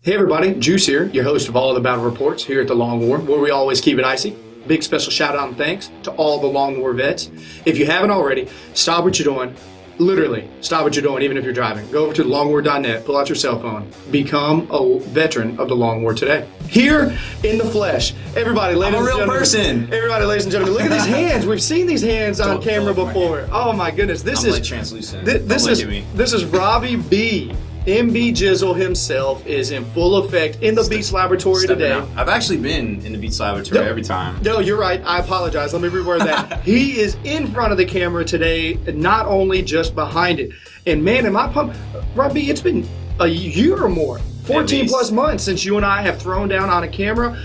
Hey everybody, Juice here, your host of all of the battle reports here at the Long War, where we always keep it icy. Big special shout out and thanks to all the Long War vets. If you haven't already, stop what you're doing. Literally, stop what you're doing, even if you're driving. Go over to longwar.net, pull out your cell phone, become a veteran of the Long War today. Here in the flesh, everybody, ladies and gentlemen. I'm a real person. Everybody, ladies and gentlemen, look at these hands. We've seen these hands on camera before. Oh my goodness, this is translucent. This is Robbie B. MB Jizzle himself is in full effect in the Beats Laboratory today. I've actually been in the Beats Laboratory every time. No, you're right. I apologize. Let me reword that. He is in front of the camera today, not only just behind it. And man, am I pumped. Robbie, it's been a year or more. 14 plus months since you and I have thrown down on a camera.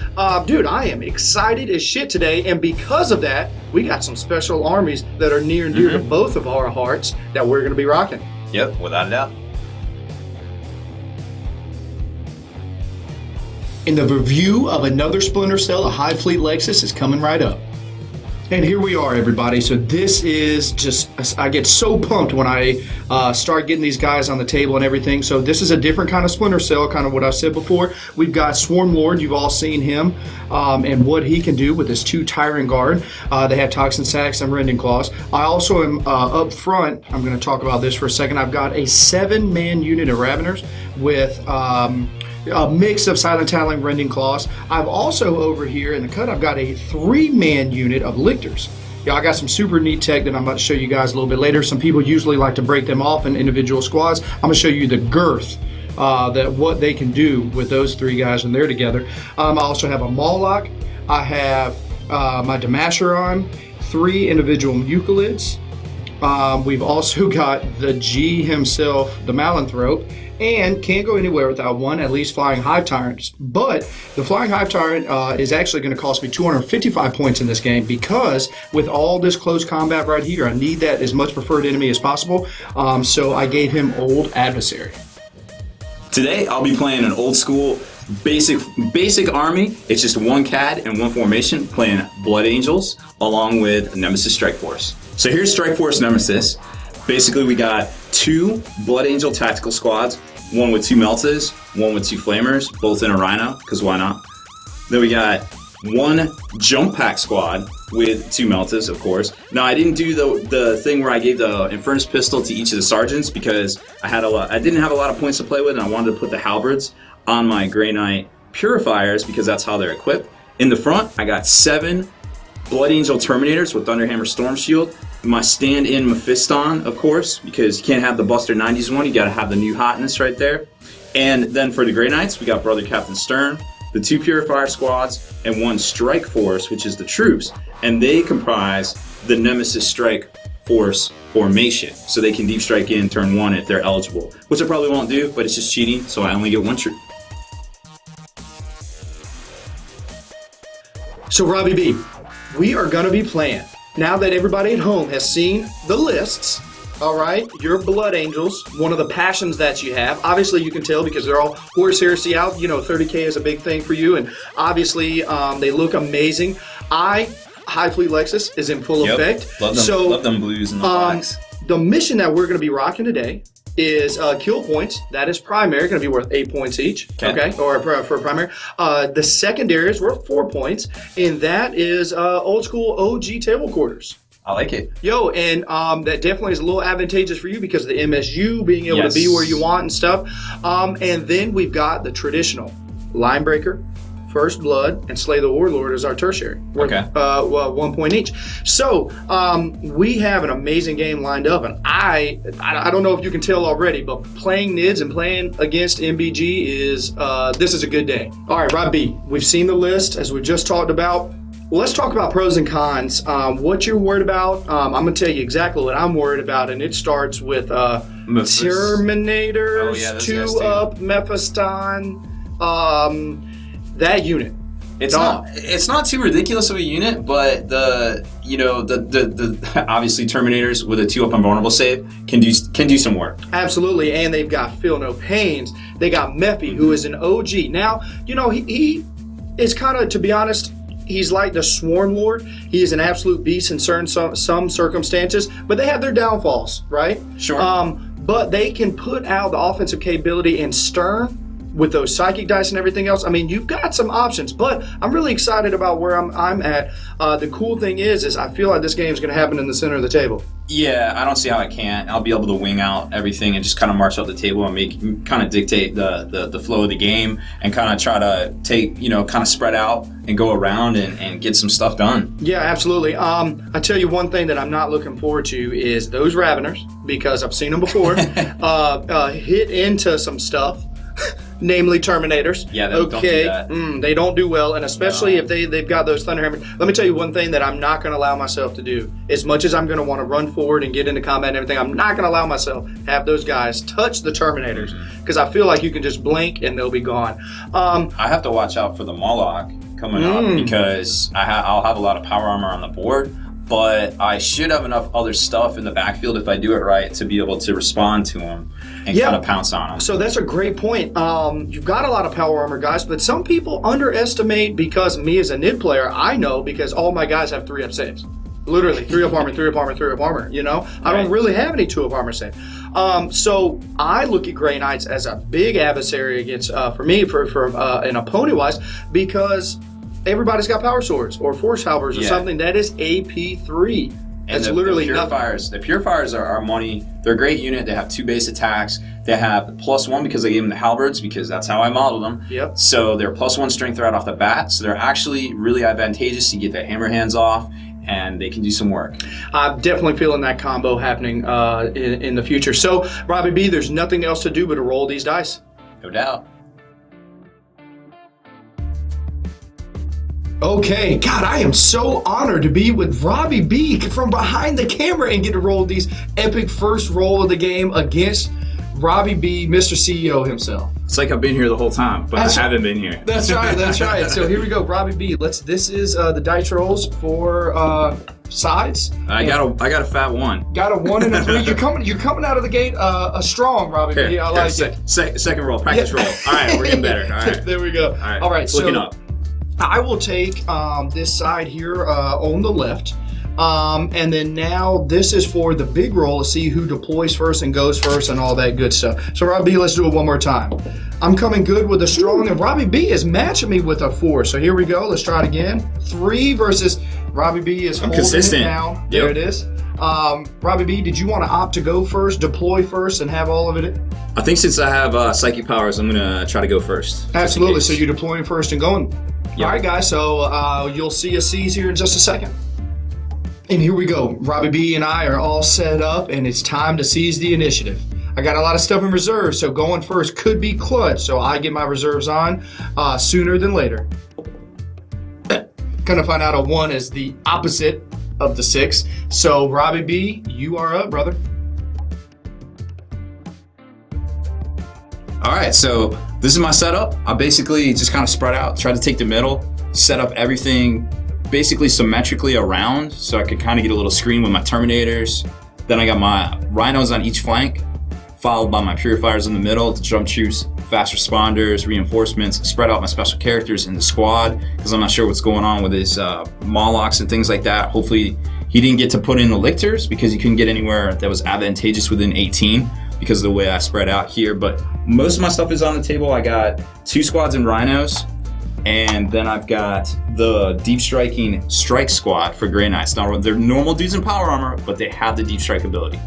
Dude, I am excited as shit today. And because of that, we got some special armies that are near and dear to both of our hearts that we're going to be rocking. Yep, without a doubt. And the review of another Splinter Cell, a High Fleet Lexus, is coming right up. And here we are, everybody. So this is just, I get so pumped when I start getting these guys on the table and everything. So this is a different kind of Splinter Cell, kind of what I said before. We've got Swarm Lord, you've all seen him, and what he can do with his 2 Tyrant Guard. They have Toxin Sacks and Rending Claws. I also am up front, I'm going to talk about this for a second. I've got a 7-man unit of Raveners with a mix of Silent Talon, Rending Claws. I've also over here in the cut, I've got a 3-man unit of Lictors. Yeah, I got some super neat tech that I'm about to show you guys a little bit later. Some people usually like to break them off in individual squads. I'm going to show you the girth, that what they can do with those 3 guys when they're together. I also have a Moloch. I have my Damasheron, 3 individual Euclids. We've also got the G himself, the Malanthrope, and can't go anywhere without one, at least Flying Hive Tyrant. But the Flying Hive Tyrant is actually going to cost me 255 points in this game because with all this close combat right here, I need that as much preferred enemy as possible. So I gave him Old Adversary. Today, I'll be playing an old school basic army. It's just 1 CAD and 1 formation, playing Blood Angels along with Nemesis Strike Force. So here's Strike Force Nemesis. Basically, we got 2 Blood Angel tactical squads, 1 with 2 Meltas, 1 with 2 Flamers, both in a Rhino, because why not? Then we got 1 Jump Pack squad with 2 Meltas, of course. Now, I didn't do the thing where I gave the Infernus Pistol to each of the Sergeants because I didn't have a lot of points to play with, and I wanted to put the Halberds on my Grey Knight Purifiers because that's how they're equipped. In the front, I got 7 Blood Angel Terminators with Thunderhammer Storm Shield. My stand-in Mephiston, of course, because you can't have the Buster 90s one, you gotta have the new hotness right there. And then for the Grey Knights, we got Brother Captain Stern, the 2 Purifier squads, and 1 Strike Force, which is the troops. And they comprise the Nemesis Strike Force formation. So they can deep strike in turn 1 if they're eligible. Which I probably won't do, but it's just cheating, so I only get 1 troop. So Robbie B, we are gonna be playing. Now that everybody at home has seen the lists, all right, your Blood Angels, one of the passions that you have. Obviously, you can tell because they're all Horse Heresy out. You know, 30K is a big thing for you, and obviously they look amazing. High Fleet Lexus is in full effect. Love them blues and the blacks. The mission that we're going to be rocking today is kill points. That is primary, going to be worth 8 points each. Okay, or for primary. The secondary is worth 4 points, and that is old school OG table quarters. I like it. Yo, and that definitely is a little advantageous for you because of the MSU being able to be where you want and stuff. And then we've got the traditional Linebreaker, First Blood, and Slay the Warlord as our tertiary. Worth, 1 point each. So we have an amazing game lined up, and I don't know if you can tell already, but playing Nids and playing against MBG is this is a good day. All right, Rob B, we've seen the list as we just talked about. Well, let's talk about pros and cons. What you're worried about, I'm going to tell you exactly what I'm worried about, and it starts with Terminators, 2-up, Mephiston, that unit. It's not too ridiculous of a unit, but the obviously Terminators with a 2-up invulnerable save can do some work. Absolutely, and they've got Feel No Pains. They got Mephi, who is an OG. Now, you know, he is kind of, to be honest, he's like the Swarm Lord. He is an absolute beast in some circumstances, but they have their downfalls, right? Sure. But they can put out the offensive capability in Stern with those psychic dice and everything else. I mean, you've got some options, but I'm really excited about where I'm at. The cool thing is I feel like this game is going to happen in the center of the table. Yeah, I don't see how it can't. I'll be able to wing out everything and just kind of march up the table and kind of dictate the flow of the game and kind of try to take, kind of spread out and go around and get some stuff done. Yeah, absolutely. I tell you one thing that I'm not looking forward to is those Raveners, because I've seen them before, hit into some stuff. Namely Terminators. Yeah, they don't do that. They don't do well, and especially if they've got those Thunderhammer. Let me tell you one thing that I'm not going to allow myself to do. As much as I'm going to want to run forward and get into combat and everything, I'm not going to allow myself to have those guys touch the Terminators, because I feel like you can just blink and they'll be gone. I have to watch out for the Moloch coming up, because I'll have a lot of power armor on the board, but I should have enough other stuff in the backfield if I do it right to be able to respond to them and kind of pounce on them. So that's a great point. You've got a lot of power armor guys, but some people underestimate, because me as a Nid player, I know because all my guys have 3-up saves. Literally 3-up armor, 3-up armor, 3-up armor, I don't really have any 2-up armor save. So I look at Grey Knights as a big adversary against, for me, for an opponent-wise, because everybody's got power swords or force halberds or something. That is AP3. And the purifiers. The purifiers are money. They're a great unit. They have 2 base attacks. They have +1 because they gave them the halberds, because that's how I modeled them. Yep. So they're +1 strength right off the bat. So they're actually really advantageous to get the hammer hands off, and they can do some work. I'm definitely feeling that combo happening in the future. So, Robbie B, there's nothing else to do but to roll these dice. No doubt. Okay, God, I am so honored to be with Robbie B from behind the camera and get to roll these epic first roll of the game against Robbie B, Mr. CEO himself. It's like I've been here the whole time, but I haven't been here. That's right, that's right. So here we go, Robbie B. This is the dice rolls for sides. I got a fat 1. Got a 1 and a 3. You're coming out of the gate strong, Robbie B. I like it. Second roll, practice roll. All right, we're getting better. All right. There we go. All right, so looking up. I will take this side here on the left. And then now this is for the big roll to see who deploys first and goes first and all that good stuff. So Robbie B, let's do it one more time. I'm coming good with a strong, and Robbie B is matching me with a 4. So here we go. Let's try it again. 3 versus Robbie B is holding consistent. It down. There it is. Robbie B, did you want to opt to go first, deploy first, and have all of it? I think since I have psychic powers, I'm going to try to go first. Absolutely. So you're deploying first and going. Yep. All right, guys. So you'll see us seize here in just a second. And here we go. Robbie B and I are all set up, and it's time to seize the initiative. I got a lot of stuff in reserve, so going first could be clutch. So I get my reserves on sooner than later. Gonna find out a 1 is the opposite of the 6. So Robbie B, you are up, brother. All right, so this is my setup. I basically just kind of spread out, try to take the middle, set up everything basically symmetrically around so I could kind of get a little screen with my Terminators. Then I got my Rhinos on each flank, followed by my Purifiers in the middle, the Jump Troops, Fast Responders, Reinforcements, spread out my special characters in the squad, because I'm not sure what's going on with his Molochs and things like that. Hopefully he didn't get to put in the Lictors because he couldn't get anywhere that was advantageous within 18 because of the way I spread out here. But most of my stuff is on the table. I got 2 squads in Rhinos, and then I've got the Deep Striking Strike Squad for Grey Knights. Now, they're normal dudes in power armor, but they have the Deep Strike ability.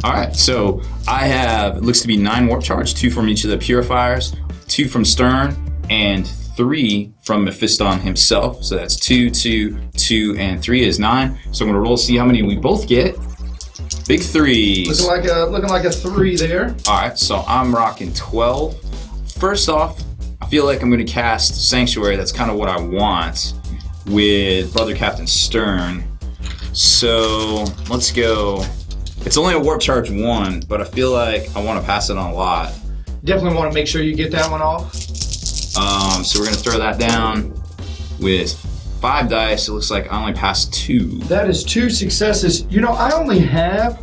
All right, so I have, it looks to be 9 Warp Charge, 2 from each of the Purifiers, 2 from Stern, and 3 from Mephiston himself. So that's 2, 2, 2, and 3 is 9. So I'm gonna roll, see how many we both get. Big 3s. Looking like a 3 there. All right, so I'm rocking 12. First off, I feel like I'm gonna cast Sanctuary. That's kind of what I want with Brother Captain Stern. So let's go. It's only a Warp Charge 1, but I feel like I want to pass it on a lot. Definitely want to make sure you get that one off. So we're going to throw that down with 5 dice. It looks like I only passed 2. That is 2 successes. You know, I only have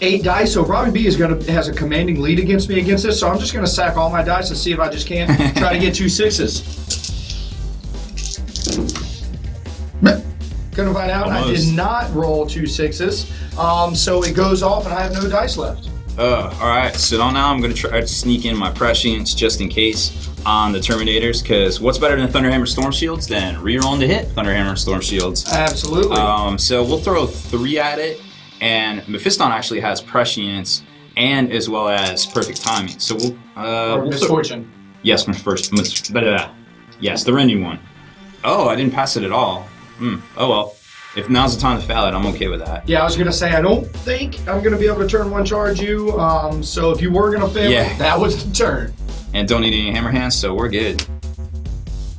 8 dice, so Robbie B has a commanding lead against me against this, so I'm just going to sack all my dice and see if I just can't try to get 2 6s. Couldn't find out. Almost. I did not roll 2 6s. So it goes off and I have no dice left. All right, so now I'm gonna try to sneak in my prescience just in case on the Terminators, because what's better than Thunderhammer Storm Shields than rerolling to hit Thunderhammer Storm Shields? Absolutely. So we'll throw 3 at it, and Mephiston actually has prescience and as well as perfect timing. So we'll misfortune. Yes, yes, the rending one. Oh, I didn't pass it at all. Oh well. If now's the time to foul it, I'm okay with that. Yeah, I was going to say, I don't think I'm going to be able to turn 1 charge you. So if you were going to fail it, that was the turn. And don't need any hammer hands, so we're good.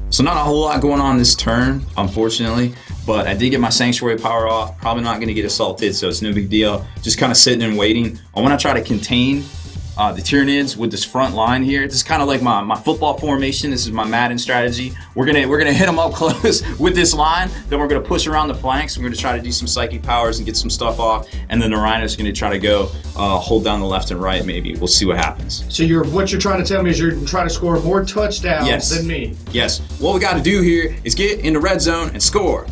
So not a whole lot going on this turn, unfortunately. But I did get my Sanctuary power off. Probably not going to get assaulted, so it's no big deal. Just kind of sitting and waiting. I want to try to contain the Tyranids with this front line here. This is kind of like my football formation. This is my Madden strategy. We're gonna hit them up close with this line. Then we're gonna push around the flanks. We're gonna try to do some psychic powers and get some stuff off. And then the Rhino's gonna try to go hold down the left and right. Maybe we'll see what happens. So what you're trying to tell me is you're trying to score more touchdowns than me. Yes. What we got to do here is get in the red zone and score.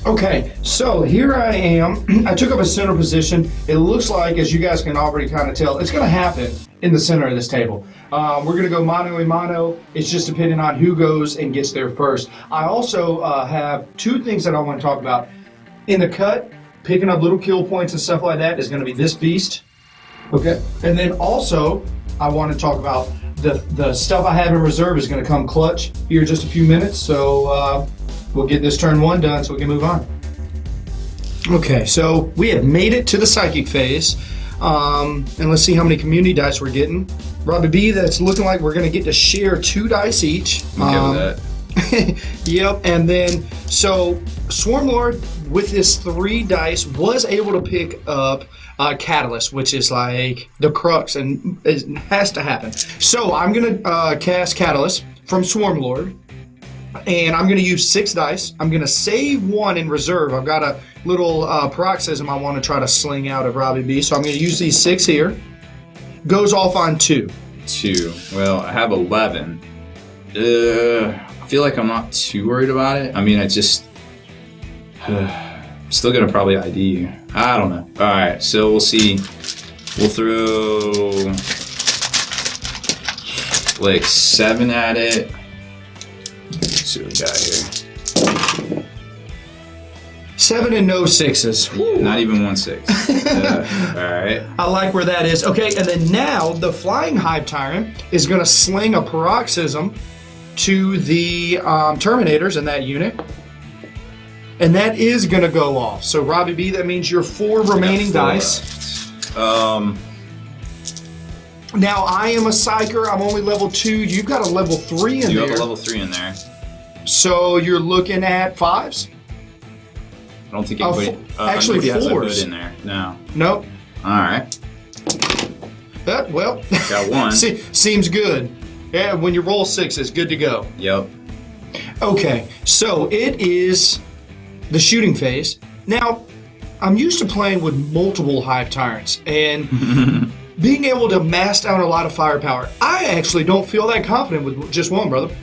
Okay, so here I am. I took up a center position. It looks like, as you guys can already kind of tell, it's going to happen in the center of this table. We're going to go mano a mano. It's just depending on who goes and gets there first. I also have 2 things that I want to talk about. In the cut, picking up little kill points and stuff like that is going to be this beast. Okay, and then also I want to talk about the stuff I have in reserve is going to come clutch here in just a few minutes. So we'll get this turn 1 done so we can move on. Okay, so we have made it to the psychic phase. And let's see how many community dice we're getting. Robbie B, that's looking like we're going to get to share 2 dice each. I'm okay with that. Yep, and then, so Swarmlord with his 3 dice was able to pick up Catalyst, which is like the crux and it has to happen. So I'm going to cast Catalyst from Swarmlord. And I'm going to use 6 dice. I'm going to save 1 in reserve. I've got a little paroxysm I want to try to sling out of Robbie B. So I'm going to use these 6 here. Goes off on 2. 2. Well, I have 11. I feel like I'm not too worried about it. I mean, I just... still going to probably ID you. I don't know. All right, so we'll see. We'll throw... like 7 at it. Let's see what we got here. 7 and no 6s. Yeah, not even 1 6. All right. I like where that is. Okay, and then now the Flying Hive Tyrant is going to sling a paroxysm to the Terminators in that unit. And that is going to go off. So Robbie B, that means your 4 remaining dice. Now I am a psyker. I'm only level 2. You've got a level 3 in there. You have a level 3 in there. So you're looking at 5s? I don't think anybody, actually anybody has a 4s. hood in there. No. Nope. All right. Well, Got 1. Seems good. Yeah, when you roll 6s, good to go. Yep. Okay, so it is the shooting phase. Now, I'm used to playing with multiple Hive Tyrants and being able to mass down a lot of firepower. I actually don't feel that confident with just 1, brother.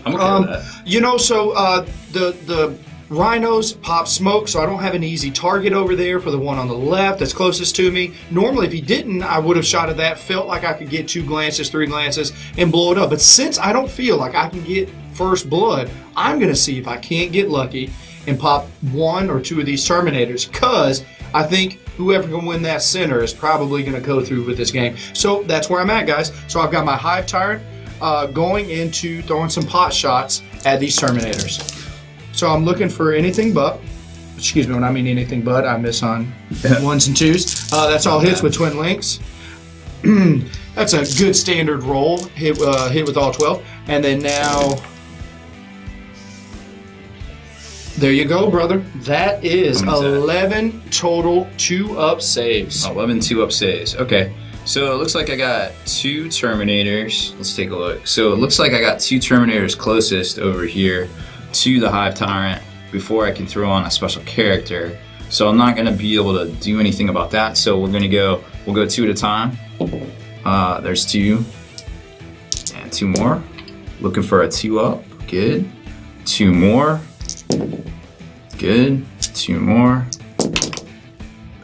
I'm okay with that. You know, so the Rhinos pop smoke, so I don't have an easy target over there for the one on the left that's closest to me. Normally, if he didn't, I would have shot at that, felt like I could get 2 glances, 3 glances, and blow it up. But since I don't feel like I can get first blood, I'm going to see if I can't get lucky and pop 1 or 2 of these Terminators, because I think whoever can win that center is probably going to go through with this game. So that's where I'm at, guys. So I've got my Hive Tyrant going into throwing some pot shots at these Terminators. So I'm looking for anything but, excuse me, when I mean anything but, I miss on 1s and 2s. That's all hits with Twin Links. That's a good standard roll, hit with all 12. And then now, there you go, brother. That is 11 total 2-up saves. 11 2-up saves. Okay. So it looks like I got 2 Terminators. Let's take a look. So it looks like I got 2 Terminators closest over here to the Hive Tyrant before I can throw on a special character. So I'm not going to be able to do anything about that. So we'll go 2 at a time. There's 2 and 2 more. Looking for a 2 up. Good. 2 more. Good. 2 more.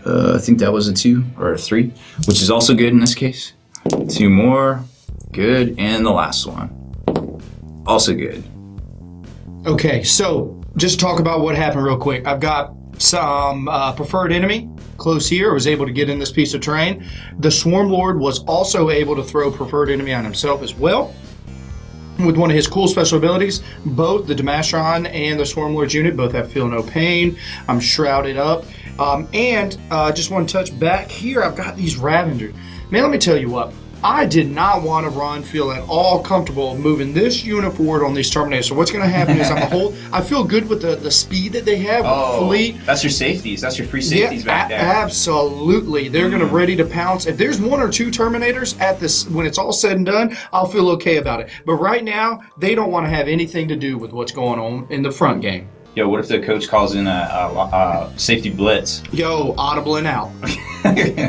I think that was a 2 or a 3, which is also good in this case. 2 more. Good. And the last one. Also good. Okay, so just talk about what happened real quick. I've got some preferred enemy close here. I was able to get in this piece of terrain. The Swarm Lord was also able to throw preferred enemy on himself as well with one of his cool special abilities. Both the Demastron and the Swarm Lord's unit both have Feel No Pain. I'm shrouded up. And just want to touch back here. I've got these Ravengers. Man, let me tell you what. I did not want to feel at all comfortable moving this unit forward on these Terminators. So what's going to happen is I feel good with the speed that they have with the fleet. That's your safeties. That's your free safeties back there. Absolutely. They're going to ready to pounce. If there's 1 or 2 Terminators at this, when it's all said and done, I'll feel okay about it. But right now, they don't want to have anything to do with what's going on in the front game. Yo, what if the coach calls in a safety blitz? Yo, audibling out.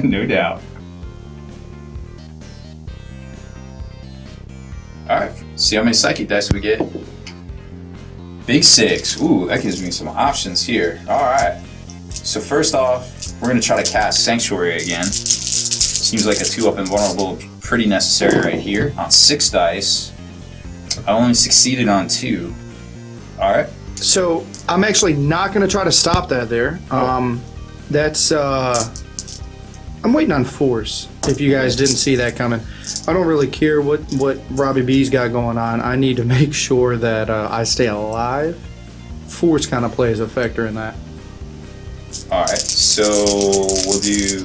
No doubt. Alright, see how many psychic dice we get. Big 6. Ooh, that gives me some options here. Alright. So first off, we're going to try to cast Sanctuary again. Seems like a 2 up invulnerable, pretty necessary right here. On 6 dice. I only succeeded on 2. Alright. So I'm actually not going to try to stop that there. That's I'm waiting on Force. If you guys didn't see that coming, I don't really care what Robbie B's got going on. I need to make sure that I stay alive. Force kind of plays a factor in that. All right, so we'll do.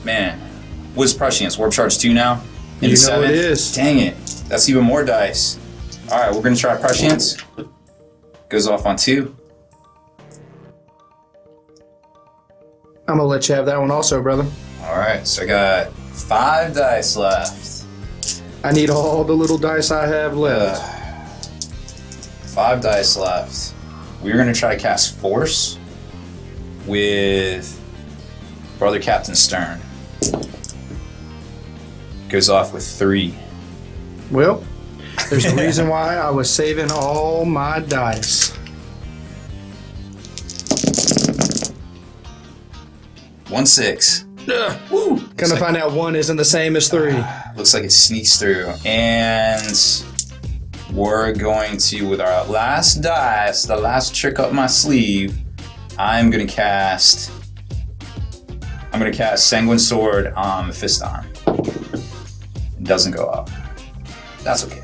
Man, what's prescience? Warp charge 2 now. You know it is. Dang it, that's even more dice. All right, we're gonna try prescience. Goes off on 2. I'm gonna let you have that one also, brother. All right, so I got 5 dice left. I need all the little dice I have left. 5 dice left. We're gonna try to cast Force with Brother Captain Stern. Goes off with 3. Well, there's a reason why I was saving all my dice. 1 6. Woo! Gonna find out 1 isn't the same as 3. Looks like it sneaks through. And we're going to, with our last dice, the last trick up my sleeve, I'm gonna cast Sanguine Sword on Mephiston. It doesn't go up. That's okay.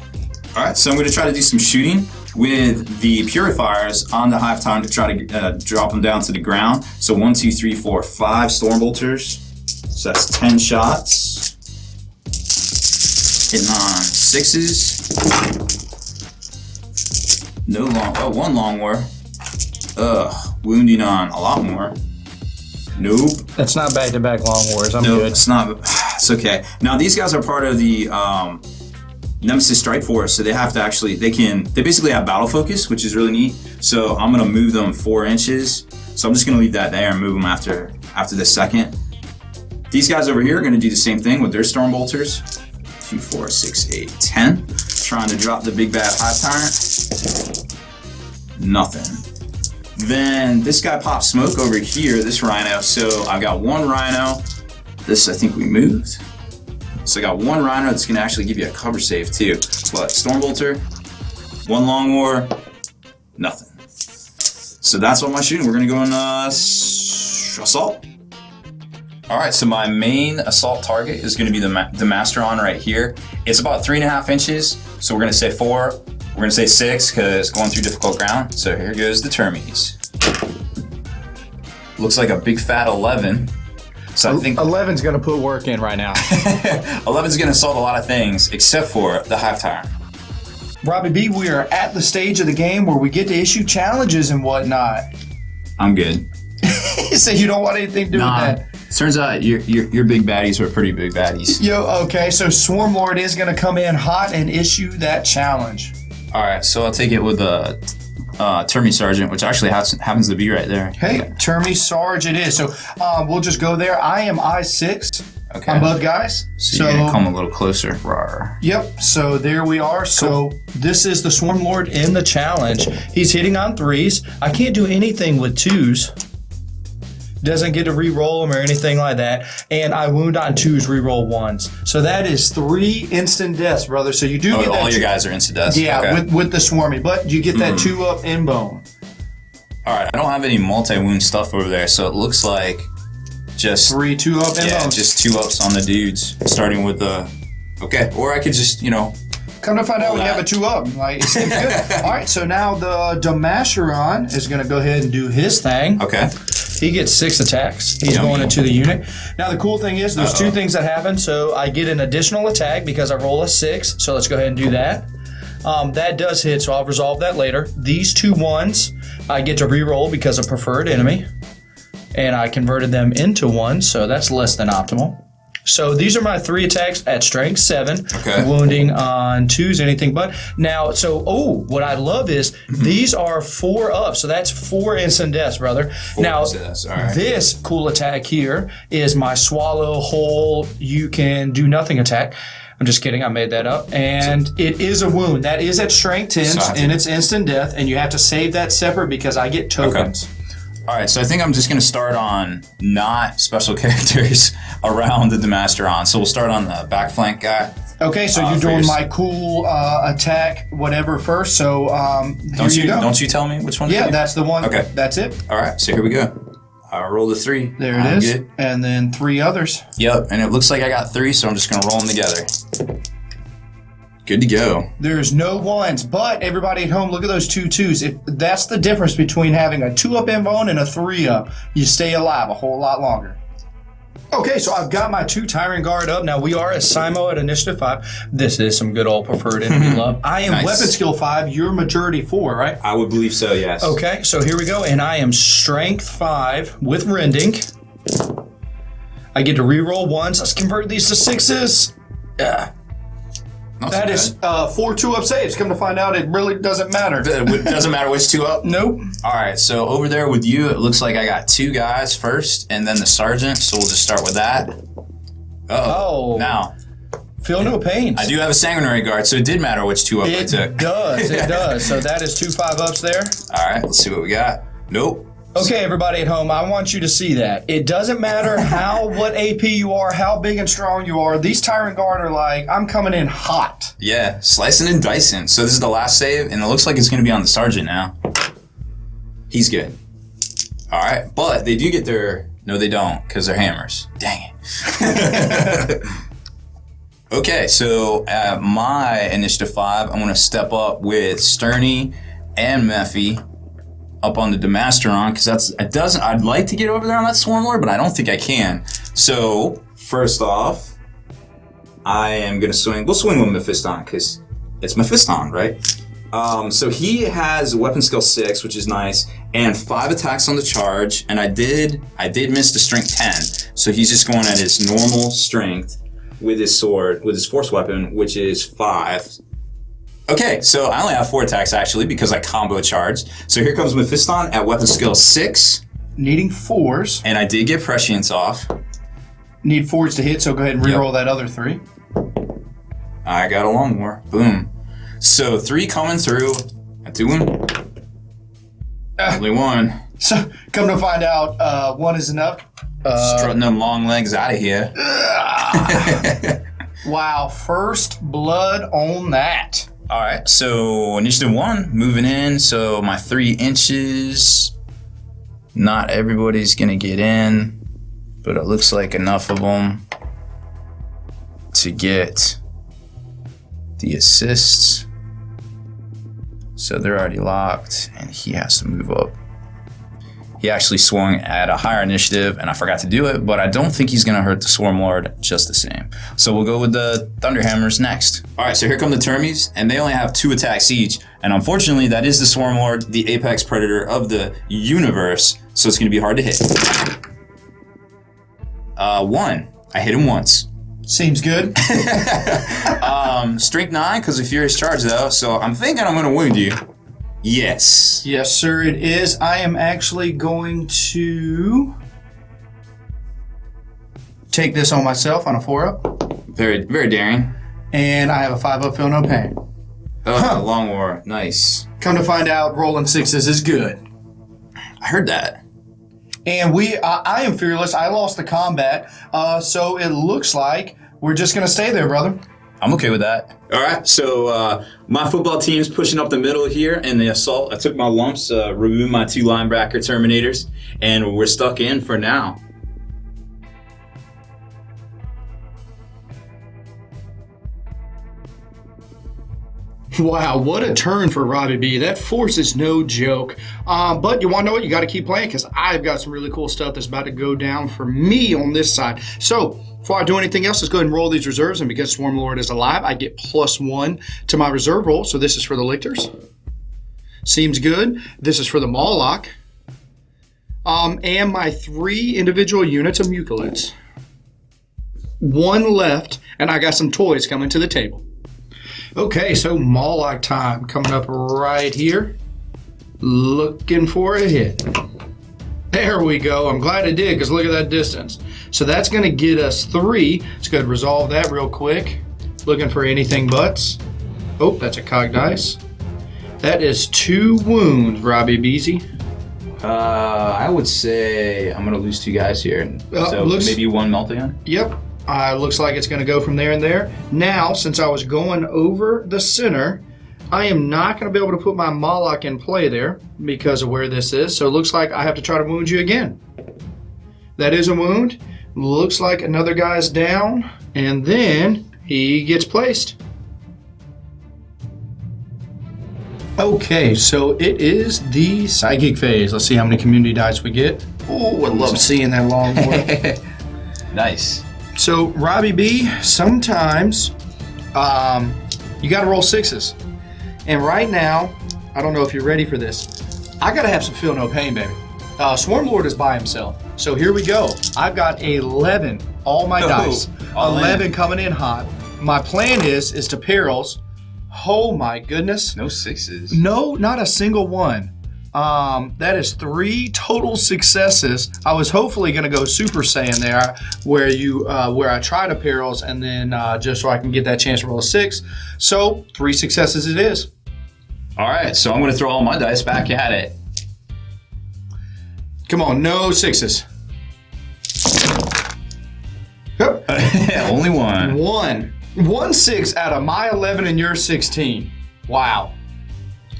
Alright, so I'm gonna try to do some shooting with the purifiers on the Hive Time to try to drop them down to the ground. So 1, 2, 3, 4, 5 Stormbolters. So that's 10 shots. Hitting on 6s. No long. Oh, 1 long war. Wounding on a lot more. Nope. That's not back-to-back long wars. I'm nope, good. It's not. It's okay. Now these guys are part of the Nemesis Strike Force, so they have to actually, they basically have battle focus, which is really neat. So I'm gonna move them 4 inches. So I'm just gonna leave that there and move them after the second. These guys over here are gonna do the same thing with their Stormbolters. 2, 4, 6, 8, 10. Trying to drop the big bad Hive Tyrant. Nothing. Then this guy pops smoke over here, this Rhino. So I've got 1 Rhino. This I think we moved. So I got 1 Rhino that's gonna actually give you a cover save too. But Stormbolter, 1 Long War, nothing. So that's all my shooting. We're gonna go in assault. All right, so my main assault target is gonna be the Mastron right here. It's about 3.5 inches. So we're gonna say 4. We're gonna say 6 because going through difficult ground. So here goes the Termies. Looks like a big fat 11. So I think 11's gonna put work in right now. 11's gonna assault a lot of things except for the Hive Tyrant. Robbie B, we are at the stage of the game where we get to issue challenges and whatnot. I'm good. So you don't want anything to do with that? Turns out your big baddies are pretty big baddies. Yo, okay, so Swarm Lord is gonna come in hot and issue that challenge. All right, so I'll take it with a Termy Sergeant, which actually happens to be right there. Hey, Termy Sarge it is. So we'll just go there. I am I6. Okay. on both guys. So you're gonna come a little closer. Rawr. Yep, so there we are. So this is the Swarm Lord in the challenge. He's hitting on 3s. I can't do anything with 2s. Doesn't get to re-roll them or anything like that. And I wound on 2s, re-roll 1s. So that is 3 instant deaths, brother. So you do get that. All your guys are instant deaths? Yeah, okay. with the swarmy. But you get that 2-up in bone. All right, I don't have any multi-wound stuff over there, so it looks like just 3 2-up in bones. just 2-ups on the dudes, starting with the. Okay, or I could just, Come to find out, we have a 2-up. Like, it seems good. All right, so now the Damasheron is going to go ahead and do his thing. Okay. He gets 6 attacks. He's going into the unit. Now, the cool thing is there's 2 things that happen. So I get an additional attack because I roll a 6. So let's go ahead and do that. That does hit, so I'll resolve that later. These 2 1s, I get to re-roll because of preferred enemy. And I converted them into 1, so that's less than optimal. So these are my 3 attacks at strength 7. Okay. Wounding on 2s, anything but. Now, what I love is these are 4 up. So that's 4 instant deaths, brother. 4 now, instant deaths. All right. This cool attack here is my swallow whole, you can do nothing attack. I'm just kidding. I made that up. And it is a wound. That is at strength 10, and it's instant death. And you have to save that separate because I get tokens. Okay. All right, so I think I'm just going to start on not special characters around the Damasheron. So we'll start on the back flank guy. Okay, so you're doing my cool attack whatever first. So here you go. Don't you tell me which one? Yeah, that's the one. Okay. That's it. All right, so here we go. I rolled a 3. There it is. Good. And then 3 others. Yep, and it looks like I got 3, so I'm just going to roll them together. Good to go. There's no 1s, but everybody at home, look at those 2 2s. If that's the difference between having a 2-up invuln and a 3-up. You stay alive a whole lot longer. Okay, so I've got my 2 Tyrant Guard up. Now, we are at Simo at Initiative 5. This is some good old preferred enemy love. I am Weapon Skill 5. You're Majority 4, right? I would believe so, yes. Okay, so here we go. And I am Strength 5 with Rending. I get to reroll 1s. Let's convert these to 6s. That is 4 2-up saves. Come to find out, it really doesn't matter. It doesn't matter which 2-up? Nope. All right, so over there with you, it looks like I got 2 guys first, and then the sergeant, so we'll just start with that. Oh. Now. Feel no pains. I do have a sanguinary guard, so it did matter which 2-up I took. It does. So that is 2 5-ups there. All right, let's see what we got. Nope. Okay, everybody at home, I want you to see that. It doesn't matter what AP you are, how big and strong you are. These Tyrant Guard are like, I'm coming in hot. Yeah, slicing and dicing. So this is the last save, and it looks like it's going to be on the sergeant now. He's good. All right, but they do get their... No, they don't, because they're hammers. Dang it. Okay, so at my Initiative 5, I'm going to step up with Sterny and Mephi up on the Damasheron, because I'd like to get over there on that Swarm Lord, but I don't think I can. So, first off, I am going to swing. We'll swing with Mephiston, because it's Mephiston, right? So he has weapon skill 6, which is nice, and 5 attacks on the charge, and I did miss the strength 10, so he's just going at his normal strength with his sword, with his force weapon, which is 5. Okay, so I only have 4 attacks actually because I combo charged. So here comes Mephiston at weapon skill 6. Needing 4s. And I did get prescience off. Need 4s to hit, so go ahead and reroll that other 3. I got a long war. Boom. So 3 coming through. I do 1. Only 1. So come to find out, 1 is enough. Strutting them long legs out of here. Wow, first blood on that. All right, so Initiative 1, moving in. So my 3 inches. Not everybody's going to get in, but it looks like enough of them to get the assists. So they're already locked, and he has to move up. He actually swung at a higher initiative, and I forgot to do it, but I don't think he's going to hurt the Swarm Lord just the same. So we'll go with the Thunderhammers next. All right, so here come the Termies, and they only have 2 attacks each. And unfortunately, that is the Swarm Lord, the apex predator of the universe, so it's going to be hard to hit. 1. I hit him once. Seems good. Strength 9, because of Furious Charge, though, so I'm thinking I'm going to wound you. Yes. Yes, sir, it is. I am actually going to take this on myself on a 4-up. Very, very daring. And I have a 5-up, feel no pain. Oh, long war. Nice. Come to find out, rolling 6s is good. I heard that. And I am fearless. I lost the combat, so it looks like we're just going to stay there, brother. I'm okay with that. All right, so my football team's pushing up the middle here in the assault. I took my lumps, removed my 2 linebacker Terminators, and we're stuck in for now. Wow, what a turn for Robbie B. That force is no joke. But you want to know what? You got to keep playing because I've got some really cool stuff that's about to go down for me on this side. So before I do anything else, let's go ahead and roll these reserves. And because Swarm Lord is alive, I get +1 to my reserve roll. So this is for the Lictors. Seems good. This is for the Mawlok. And my 3 individual units of Mucolids. 1 left, and I got some toys coming to the table. Okay, so Mawlok time coming up right here. Looking for a hit. There we go. I'm glad I did because look at that distance. So that's going to get us 3. Let's go ahead and resolve that real quick. Looking for anything buts. Oh, that's a cog dice. That is 2 wounds, Robbie Beasy. I would say I'm going to lose 2 guys here. So maybe 1 Melteon? Yep. Looks like it's going to go from there and there. Now, since I was going over the center, I am not going to be able to put my Mawlok in play there because of where this is. So it looks like I have to try to wound you again. That is a wound. Looks like another guy's down, and then he gets placed. Okay, so it is the psychic phase. Let's see how many community dice we get. Oh, I love seeing that long one. Nice. So, Robbie B, sometimes you got to roll 6s. And right now, I don't know if you're ready for this. I got to have some feel no pain, baby. Swarm Lord is by himself. So here we go. I've got 11, all my dice. 11 coming in hot. My plan is to perils. Oh my goodness. No 6s. No, not a single one. That is 3 total successes. I was hopefully going to go Super Saiyan there, where I try to perils and then just so I can get that chance to roll a 6. So 3 successes it is. All right, so I'm going to throw all my dice back at it. Come on, no 6s. Yep. Only 1. 1 6 out of my 11 and your 16. Wow.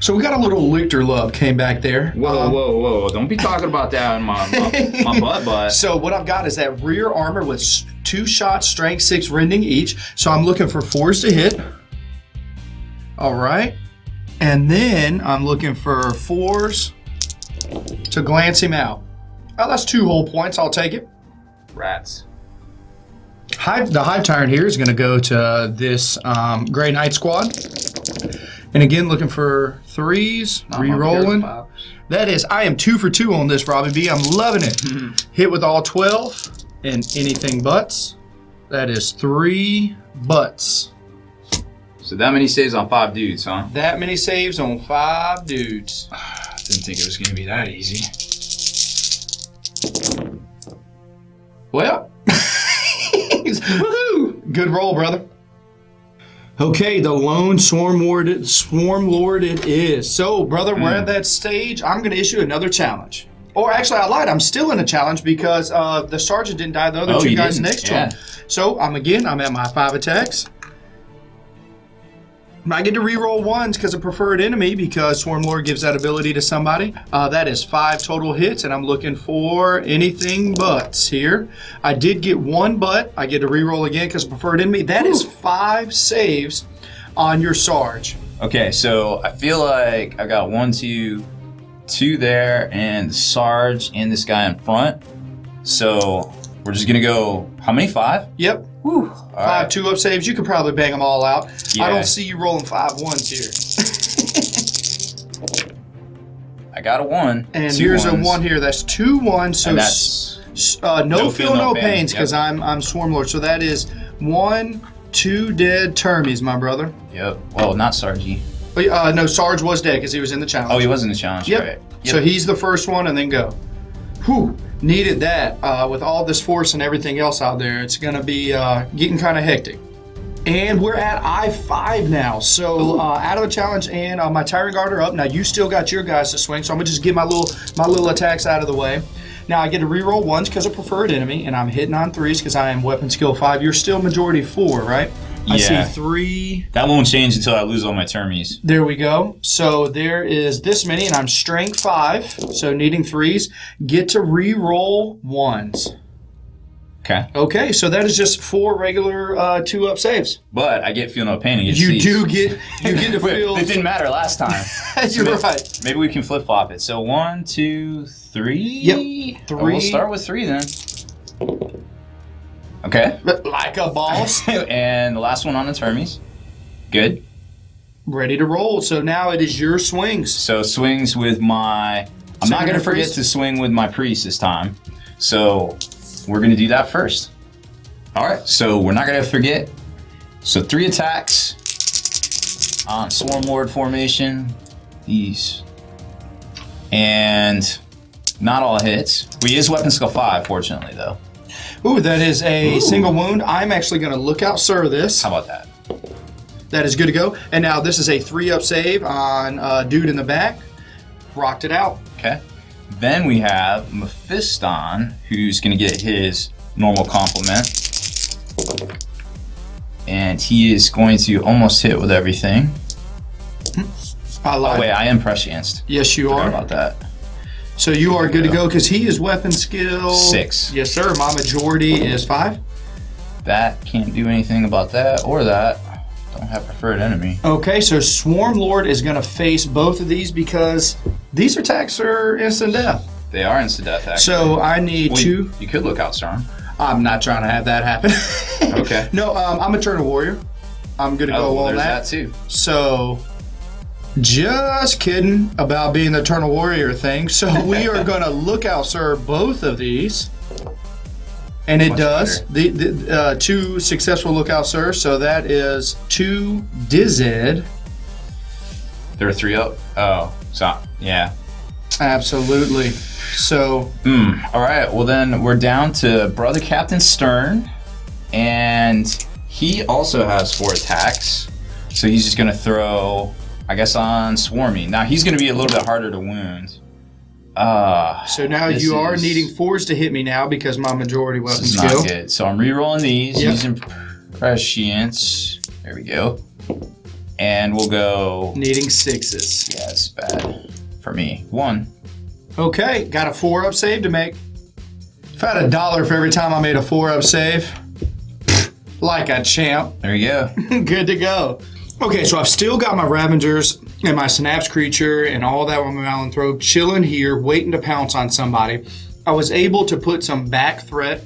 So we got a little Lictor love came back there. Whoa. Don't be talking about that in my butt. So what I've got is that rear armor with 2 shots, strength 6 rending each. So I'm looking for 4s to hit. All right. And then I'm looking for 4s to glance him out. Oh, that's 2 whole points. I'll take it. Rats. The Hive Tyrant here is going to go to this Grey Knight squad. And again, looking for 3s, re-rolling. That is, I am 2 for 2 on this, Robbie B. I'm loving it. Hit with all 12 and anything butts. That is 3 butts. So that many saves on 5 dudes, huh? That many saves on 5 dudes. Didn't think it was going to be that easy. Well, woohoo! Good roll, brother. Okay, the lone Swarm Lord it is. So, brother, we're at that stage. I'm going to issue another challenge. Or actually, I lied. I'm still in a challenge because the sergeant didn't die. The other 2 guys next to him. So, I'm at my 5 attacks. I get to re-roll 1s because of preferred enemy because Swarm Lord gives that ability to somebody. That is 5 total hits, and I'm looking for anything butts here. I did get 1 butt. I get to re-roll again because of preferred enemy. That is 5 saves on your Sarge. Okay, so I feel like I got 1, 2 there, and the Sarge and this guy in front. So we're just going to go, how many, 5? Yep. Whew. 5 2-up saves. You could probably bang them all out. Yeah. I don't see you rolling 5 1s here. I got a 1. And 2 here's ones. a 1 here. That's 2 1s. So And that's no feel, no pains Yep. because I'm Swarm Lord. So that is 1, 2 dead termies, my brother. Yep. Well, not Sargy. No, Sarge was dead because he was in the challenge. Oh, he was in the challenge. Yep. Right. Yep. So he's the first one, and then go. Whew. Needed that with all this force and everything else out there. It's going to be getting kind of hectic. And we're at I-5 now. So out of the challenge, and my Tyrant Guard are up. Now you still got your guys to swing, so I'm gonna just get my little attacks out of the way. Now I get to reroll 1s because of preferred enemy, and I'm hitting on 3s because I am weapon skill 5. You're still majority 4, right? I see 3. That won't change until I lose all my termies. There we go. So there is this many, and I'm strength 5, so needing 3s. Get to reroll 1s. Okay, so that is just 4 regular 2-up saves. But I get feel no pain against You these. do get to feel. It didn't matter last time. You're right. Maybe we can flip flop it. So 1, 2, 3. Yep, 3. We'll start with 3 then. Okay. Like a boss. And the last one on the termies. Good. Ready to roll. So now it is your swings. So swings with my. I'm not going to forget to swing with my priest this time. So we're going to do that first. All right. So we're not going to forget. So 3 attacks on Swarm Lord formation. These. And not all hits. We is weapon skill 5, fortunately, though. Ooh, that is a single wound. I'm actually going to look out Sir this. How about that? That is good to go. And now this is a 3-up save on dude in the back. Rocked it out. Okay. Then we have Mephiston, who's going to get his normal complement. And he is going to almost hit with everything. I lied. Oh, wait, I am prescienced. Yes, you Forgot are. about that. So you are good to go because he is weapon skill 6. Yes, sir. My majority is 5. That can't do anything about that or that. Don't have preferred enemy. Okay, so Swarm Lord is going to face both of these because these attacks are instant death. They are instant death, actually. So I need two. You could look out Storm. I'm not trying to have that happen. Okay. No, I'm Eternal Warrior. I'm going to go on there's that. that too. So, just kidding about being the Eternal Warrior thing. So we are going to look out, sir, both of these. And it does. The 2 successful lookout, sir. So that is 2 Dized. There are 3 up. Oh, so yeah. Absolutely. So. All right. Well, then we're down to Brother Captain Stern, and he also has 4 attacks. So he's just gonna throw, I guess, on Swarmy. Now he's gonna be a little bit harder to wound. So now you are needing 4s to hit me now because my majority weapon This is skill. not good. So I'm re-rolling these Yep. using prescience. There we go. And we'll go. Needing 6s. Yeah, it's bad for me. 1. Okay, got a 4-up save to make. If I had $1 for every time I made a 4-up save, like a champ. There you go. Good to go. Okay, so I've still got my Ravengers and my Synapse Creature and all that with my Malanthrope chilling here, waiting to pounce on somebody. I was able to put some back threat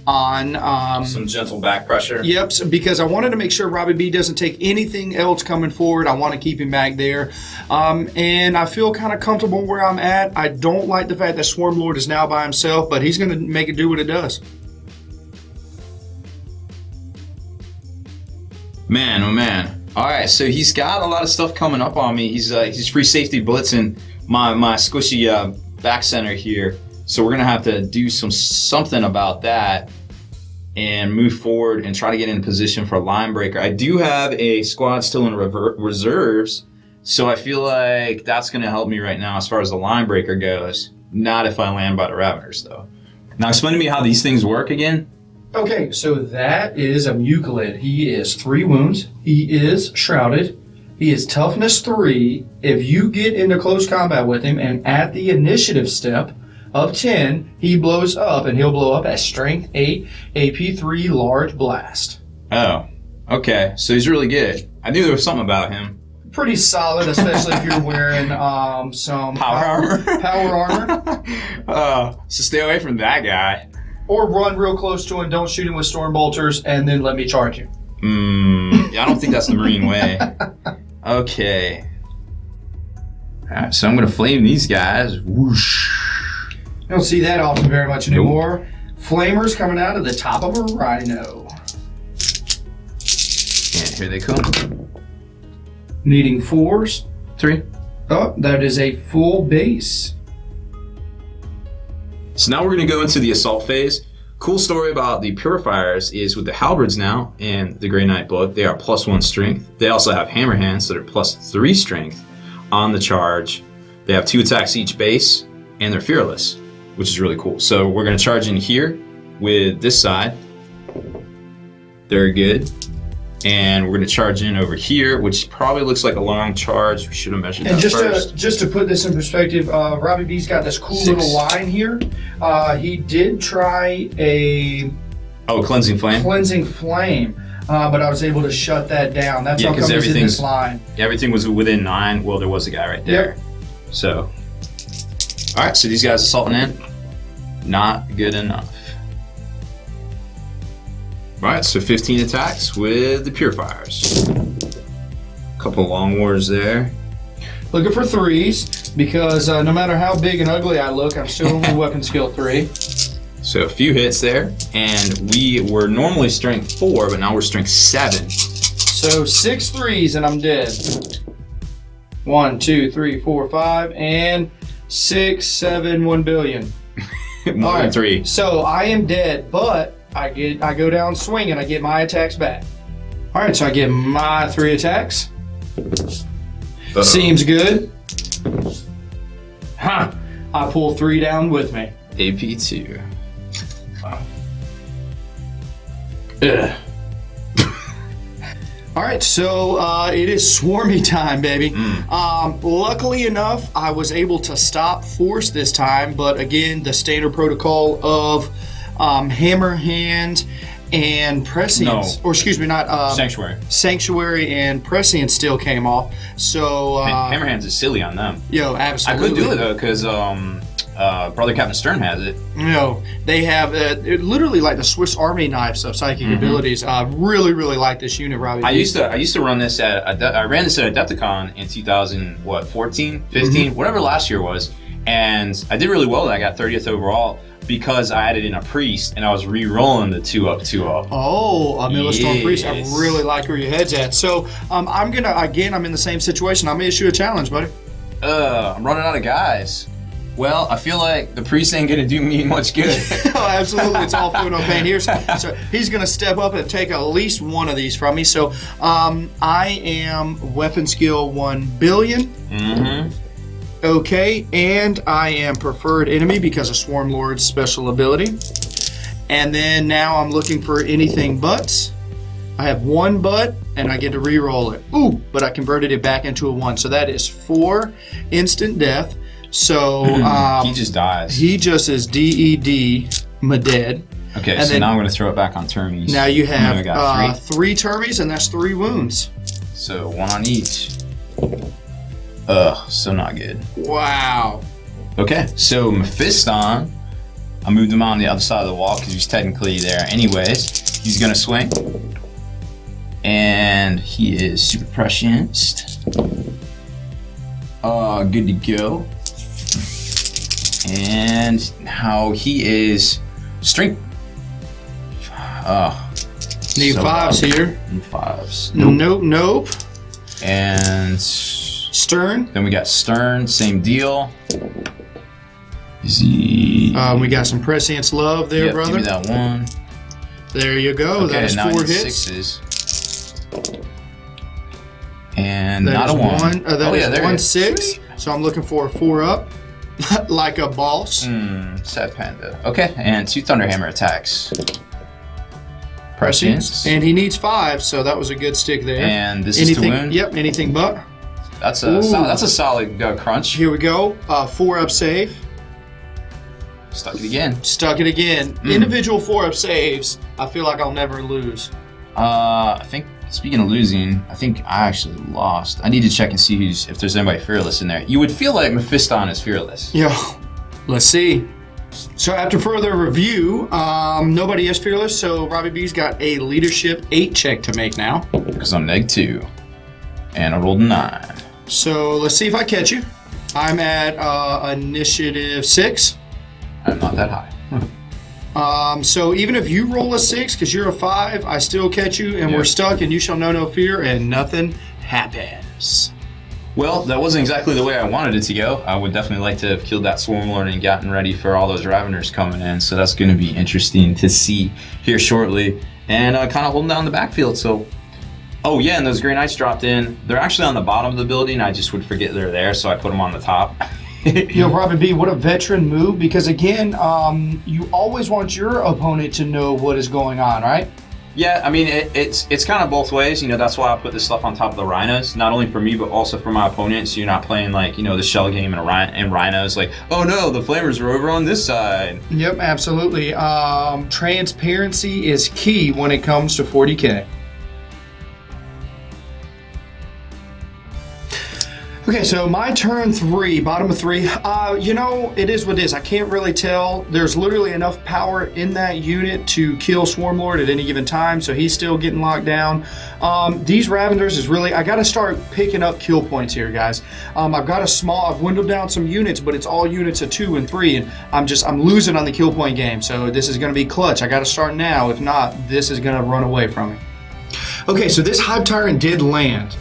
on... Some gentle back pressure. Yep, because I wanted to make sure Robbie B doesn't take anything else coming forward. I want to keep him back there. And I feel kind of comfortable where I'm at. I don't like the fact that Swarm Lord is now by himself, but he's going to make it do what it does. Man, oh man. All right, so he's got a lot of stuff coming up on me. He's free safety blitzing my squishy back center here. So we're gonna have to do something about that and move forward and try to get in position for a line breaker. I do have a squad still in reserves, so I feel like that's gonna help me right now as far as the line breaker goes. Not if I land by the Raveners though. Now explain to me how these things work again. Okay, so that is a Euclid. He is 3 wounds. He is shrouded. He is toughness 3. If you get into close combat with him and at the initiative step of 10, he blows up and he'll blow up at strength 8, AP 3 large blast. Oh, okay. So he's really good. I knew there was something about him. Pretty solid, especially if you're wearing some Power armor. Power armor. So stay away from that guy. Or run real close to him, don't shoot him with storm bolters, and then let me charge you. Yeah, I don't think that's the Marine way. Okay. Alright, so I'm gonna flame these guys. Whoosh. You don't see that often very much anymore. Flamers coming out of the top of a rhino. And here they come. Needing 4s. 3. Oh, that is a full base. So now we're going to go into the assault phase. Cool story about the purifiers is with the halberds now in the Grey Knight book, they are +1 strength. They also have hammer hands that are +3 strength on the charge. They have 2 attacks each base, and they're fearless, which is really cool. So we're going to charge in here with this side. Very good. And we're going to charge in over here, which probably looks like a long charge. We should have measured that first. Just to put this in perspective, Robbie B's got this cool 6. little line here. He did try a Cleansing Flame. cleansing flame, but I was able to shut that down. That's how come he's in this line. Everything was within 9. Well, there was a guy right there. Yep. So, all right. So these guys assaulting in, not good enough. All right. So 15 attacks with the purifiers. Couple long wars there. Looking for 3s because no matter how big and ugly I look, I'm still only weapon skill 3. So a few hits there, and we were normally strength 4, but now we're strength 7. So 6 3s and I'm dead. 1, 2, 3, 4, 5, and 6, 7, 1 billion. More than 3. So I am dead, but I go down swinging. I get my attacks back. All right, so I get my 3 attacks. Uh-oh. Seems good. Huh. I pull 3 down with me. AP2. Ugh. All right, so it is swarmy time, baby. Luckily enough, I was able to stop force this time, but again, the standard protocol of hammer hand and prescience, or excuse me, not sanctuary and prescience still came off. So hammer hands is silly on them. Yo, absolutely. I could do it though, because Brother Captain Stern has it. You know, they have literally like the Swiss Army knives of psychic abilities. I really like this unit, Robbie. I used to run this I ran this at Adepticon in 2014, 15, whatever last year was, and I did really well. I got 30th overall because I added in a priest and I was re-rolling the 2-up. Oh, a Millstone priest. I Yes. really like where your head's at. So I'm in the same situation. I'm gonna issue a challenge, buddy. I'm running out of guys. Well, I feel like the priest ain't gonna do me much good. Oh, absolutely, it's all food on pain here. So he's gonna step up and take at least one of these from me. So I am weapon skill 1 billion. Okay, and I am preferred enemy because of Swarm Lord's special ability. And then now I'm looking for anything but. I have 1 but, and I get to re-roll it. Ooh, but I converted it back into a 1. So that is 4 instant death. So he just dies. He just is DED, dead. Okay, and so now I'm going to throw it back on Termes. Now you have got 3 Termes, and that's 3 wounds. So 1 on each. So not good. Wow. Okay, so Mephiston, I moved him on the other side of the wall because he's technically there anyways. He's going to swing. And he is super prescienced. Good to go. And now he is strength. Need 5s here. Need 5s. Nope. And Stern. then we got Stern, same deal. Is he? We got some prescience love there, Yep, brother. give me that 1. There you go. Okay, That is now I 4 need hits. 6s. And That not is a 1. That is there it 1 is. 6. So I'm looking for a 4 up, like a boss. Sad panda. Okay, and 2 Thunderhammer attacks. Prescience. And he needs 5, so that was a good stick there. And this is to wound? Yep, anything but. That's a solid crunch. Here we go. 4 up save. Stuck it again. Stuck it again. Individual 4 up saves. I feel like I'll never lose. I think, speaking of losing, I think I actually lost. I need to check and see if there's anybody fearless in there. You would feel like Mephiston is fearless. Yo, let's see. So after further review, nobody is fearless, so Robbie B's got a leadership 8 check to make now. Because I'm -2. And I rolled a 9. So let's see if I catch you. I'm at initiative 6. I'm not that high. So even if you roll a 6, because you're a 5, I still catch you, and we're stuck, and you shall know no fear, and nothing happens. Well, that wasn't exactly the way I wanted it to go. I would definitely like to have killed that Swarm Lord and gotten ready for all those Raveners coming in. So that's going to be interesting to see here shortly. And kind of holding down the backfield. So, oh yeah, and those Grey Knights dropped in. They're actually on the bottom of the building. I just would forget they're there, so I put them on the top. Yo, Robin B, what a veteran move, because again, you always want your opponent to know what is going on, right? Yeah, I mean, it's kind of both ways. You know, that's why I put this stuff on top of the Rhinos, not only for me, but also for my opponents. So you're not playing like, you know, the shell game and Rhinos, like, oh no, the Flamers are over on this side. Yep, absolutely. Transparency is key when it comes to 40K. Okay, so my turn 3, bottom of 3. You know, it is what it is. I can't really tell. There's literally enough power in that unit to kill Swarm Lord at any given time, so he's still getting locked down. These Ravenders is really, I got to start picking up kill points here, guys. I've windowed down some units, but it's all units of 2 and 3, and I'm losing on the kill point game, so this is going to be clutch. I got to start now. If not, this is going to run away from me. Okay, so this Hive Tyrant did land.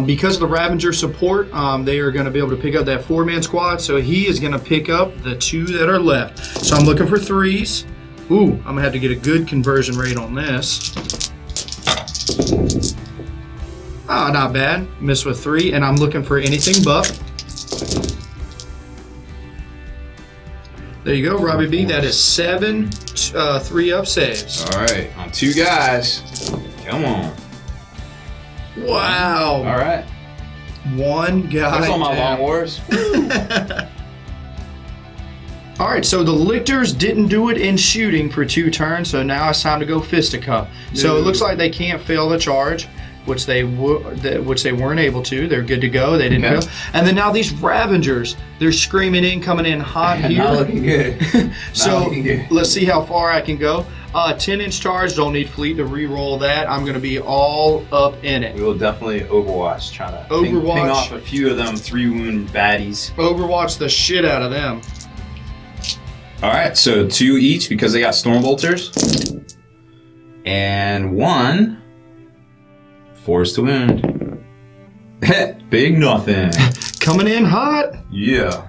Because of the Ravager support, they are going to be able to pick up that 4-man squad, so he is going to pick up the 2 that are left. So I'm looking for 3s. Ooh, I'm going to have to get a good conversion rate on this. Ah, not bad. Missed with 3, and I'm looking for anything but. There you go, Robbie B. That is 7 3-up saves. All right, on 2 guys. Come on. Wow. All right. 1 guy. That's all my long wars. All right, so the Lictors didn't do it in shooting for 2 turns, so now it's time to go fisticuff. So it looks like they can't fail the charge, which they weren't able to. They're good to go. They didn't fail. And then now these Ravengers, they're screaming in, coming in hot here. Not looking good. So let's see how far I can go. 10-inch charge, don't need fleet to re-roll that. I'm going to be all up in it. We will definitely Overwatch, trying to ping off a few of them 3-wound baddies. Overwatch the shit out of them. All right, so 2 each because they got Storm Bolters. And 1 force to wound. Big nothing. Coming in hot. Yeah.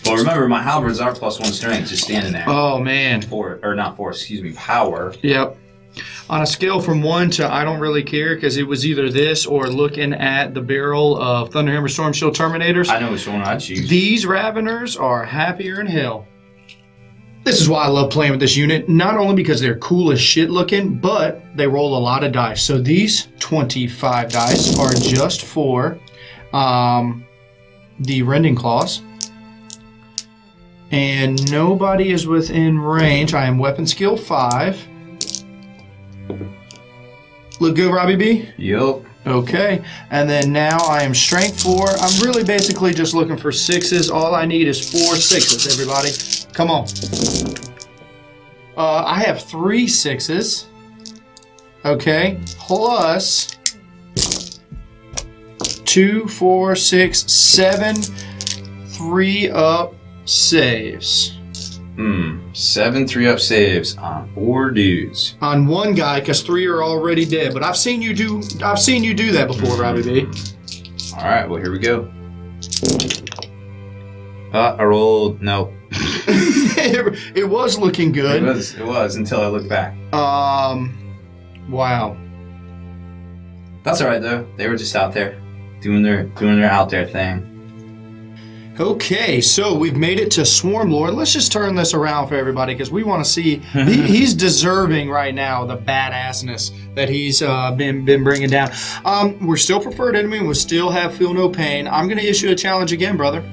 Well, remember, my halberds are +1 strength, just standing there. Oh, man. Power. Yep. On a scale from 1 to I don't really care, because it was either this or looking at the barrel of Thunderhammer Storm Shield Terminators. I know which one I'd choose. These Raveners are happier in hell. This is why I love playing with this unit, not only because they're cool as shit looking, but they roll a lot of dice. So these 25 dice are just for the Rending Claws. And nobody is within range. I am weapon skill 5. Look good, Robbie B? Yup. Okay. And then now I am strength 4. I'm really basically just looking for 6s. All I need is 4 6s, everybody. Come on. I have 3 6s. Okay. Plus 2, 4, 6, 7 3-up saves. 7 3-up saves on 4 dudes. On 1 guy, because 3 are already dead. But I've seen you do that before, Robbie B. All right, well here we go. I rolled no. It was looking good. It was until I looked back. Wow. That's all right though. They were just out there doing their out there thing. Okay, so we've made it to Swarm Lord. Let's just turn this around for everybody because we want to see. He's deserving right now the badassness that he's been bringing down. We're still preferred enemy. We still have feel no pain. I'm going to issue a challenge again, brother.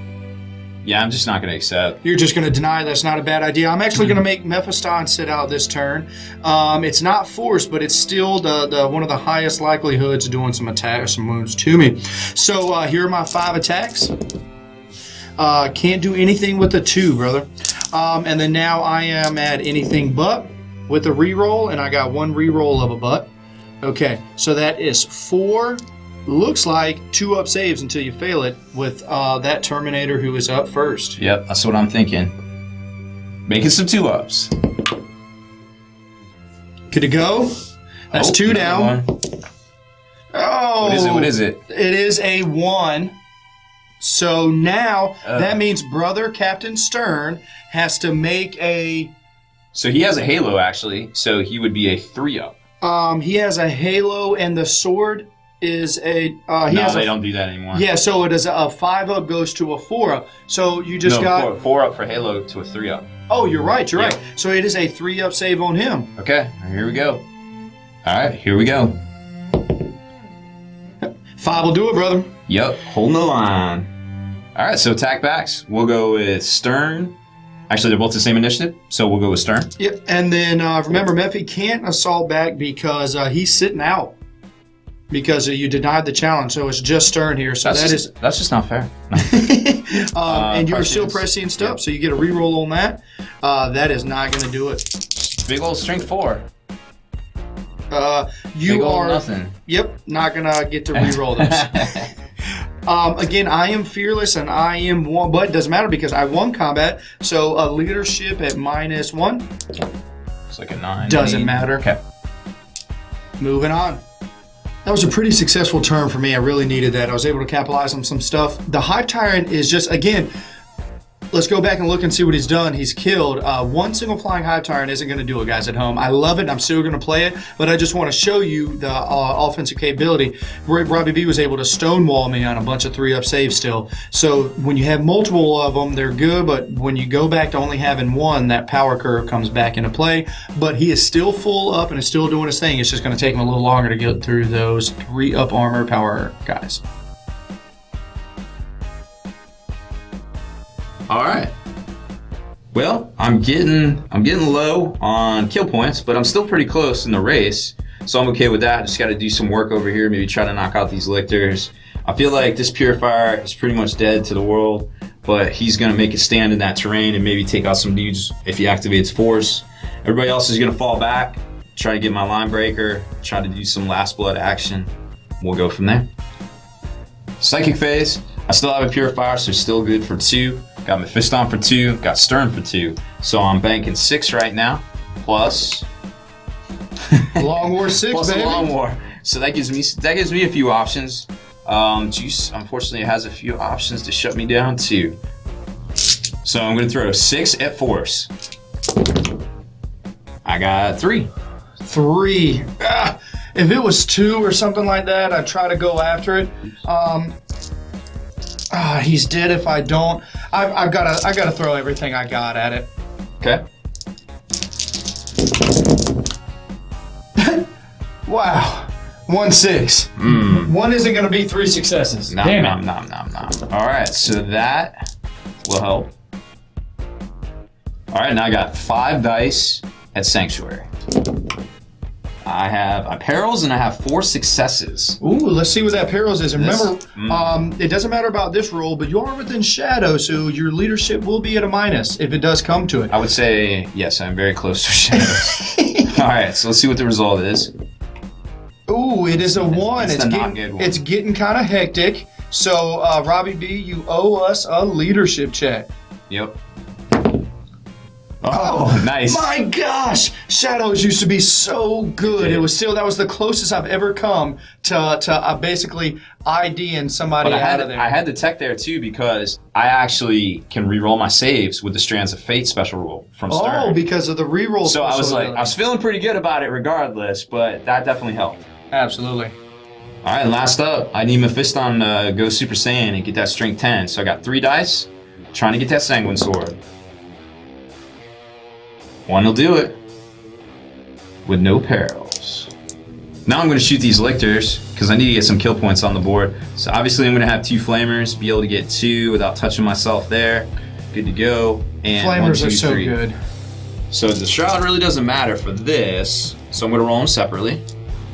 Yeah, I'm just not going to accept. You're just going to deny that's not a bad idea. I'm actually going to make Mephiston sit out this turn. It's not forced, but it's still the one of the highest likelihoods of doing some attacks, some wounds to me. So here are my 5 attacks. Can't do anything with the 2, brother. And then now I am at anything but with a reroll, and I got 1 reroll of a butt. Okay, so that is 4. Looks like 2-up saves until you fail it with that Terminator who is up first. Yep, that's what I'm thinking. Making some 2-ups. Good to go. That's 2 down. One. Oh, What is it? It is a 1. So now that means brother Captain Stern has to make a... So he has a halo, actually. So he would be a 3-up. He has a halo, and the sword is a... they don't do that anymore. Yeah, so it is a 5-up goes to a 4-up. So you just got... 4-up for halo to a 3-up. Oh, you're right. Right. So it is a 3-up save on him. Okay, here we go. All right, here we go. 5 will do it, brother. Yep, holding the line. All right, so attack backs. We'll go with Stern. Actually, they're both the same initiative, so we'll go with Stern. Yep, and then remember, Mephi can't assault back because he's sitting out because you denied the challenge. So it's just Stern here. So that's just not fair. And you're still pressing stuff, so you get a reroll on that. That is not going to do it. Big old strength 4. You Big old are nothing. Yep, not gonna get to reroll those. Again, I am fearless and I am one, but it doesn't matter because I won combat. So leadership at -1. It's like a 9. Doesn't matter. Okay. Moving on. That was a pretty successful turn for me. I really needed that. I was able to capitalize on some stuff. The Hive Tyrant is just, again, let's go back and look and see what he's done. He's killed. One single flying Hive Tyrant isn't going to do it, guys, at home. I love it. I'm still going to play it, but I just want to show you the offensive capability. Robbie B was able to stonewall me on a bunch of 3-up saves still. So when you have multiple of them, they're good, but when you go back to only having one, that power curve comes back into play. But he is still full up and is still doing his thing. It's just going to take him a little longer to get through those 3-up armor power guys. All right. Well, I'm getting low on kill points, but I'm still pretty close in the race, so I'm okay with that. Just got to do some work over here, maybe try to knock out these lictors. I feel like this purifier is pretty much dead to the world, but he's gonna make a stand in that terrain and maybe take out some dudes if he activates force. Everybody else is gonna fall back, try to get my line breaker, try to do some last blood action. We'll go from there. Psychic phase. I still have a purifier, so still good for 2. Got Mephiston for 2, got Stern for 2. So I'm banking 6 right now, plus Long War 6, plus baby. a Long War. So that gives me a few options. Juice, unfortunately, has a few options to shut me down too. So I'm gonna throw 6 at force. I got 3. 3. If it was 2 or something like that, I'd try to go after it. He's dead if I don't. I gotta throw everything I got at it. Okay. Wow. 1-6. 1 isn't gonna be 3 successes. Nom. All right, so that will help. All right, now I got 5 dice at Sanctuary. I have perils and I have 4 successes. Ooh, let's see what that perils is. And remember, it doesn't matter about this roll, but you are within shadow, so your leadership will be at a minus if it does come to it. I would say, yes, I'm very close to shadows. All right, so let's see what the result is. Ooh, it is a 1. It's the not good one. It's getting kind of hectic. So, Robbie B, you owe us a leadership check. Yep. Oh, nice. My gosh, shadows used to be so good. It was still, that was the closest I've ever come to basically IDing somebody out of there. I had the tech there too because I actually can reroll my saves with the Strands of Fate special rule from Stern. Oh, because of the reroll. So I was feeling pretty good about it regardless, but that definitely helped. Absolutely. All right, last up, I need Mephiston to go Super Saiyan and get that strength 10. So I got 3 dice, trying to get that Sanguine Sword. 1 will do it, with no perils. Now I'm going to shoot these lictors, because I need to get some kill points on the board. So obviously I'm going to have 2 flamers, be able to get 2 without touching myself there. Good to go. And Flamers 1, 2, are so 3. good. So the Shroud really doesn't matter for this, so I'm going to roll them separately.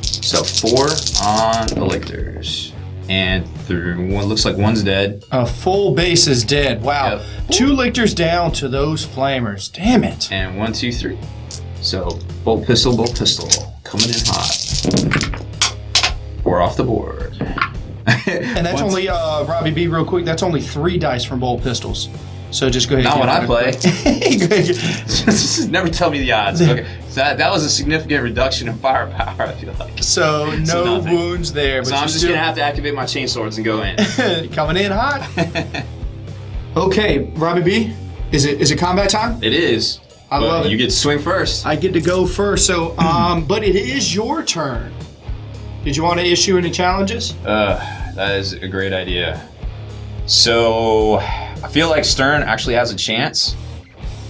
So 4 on the lictors. And through one, looks like 1's dead. A full base is dead. Wow. Yep. 2 lictors down to those flamers. Damn it. And 1, 2, 3. So bolt pistol, coming in hot. 4 off the board. And that's only, Robbie B, real quick, that's only 3 dice from bolt pistols. So just go ahead. Not when I play. Go ahead. Never tell me the odds. Okay, so that was a significant reduction in firepower, I feel like. So no wounds there. So I'm just going to have to activate my chain swords and go in. Coming in hot. Okay, Robbie B, is it combat time? It is. I love it. You get to swing first. I get to go first. So, but it is your turn. Did you want to issue any challenges? That is a great idea. So I feel like Stern actually has a chance.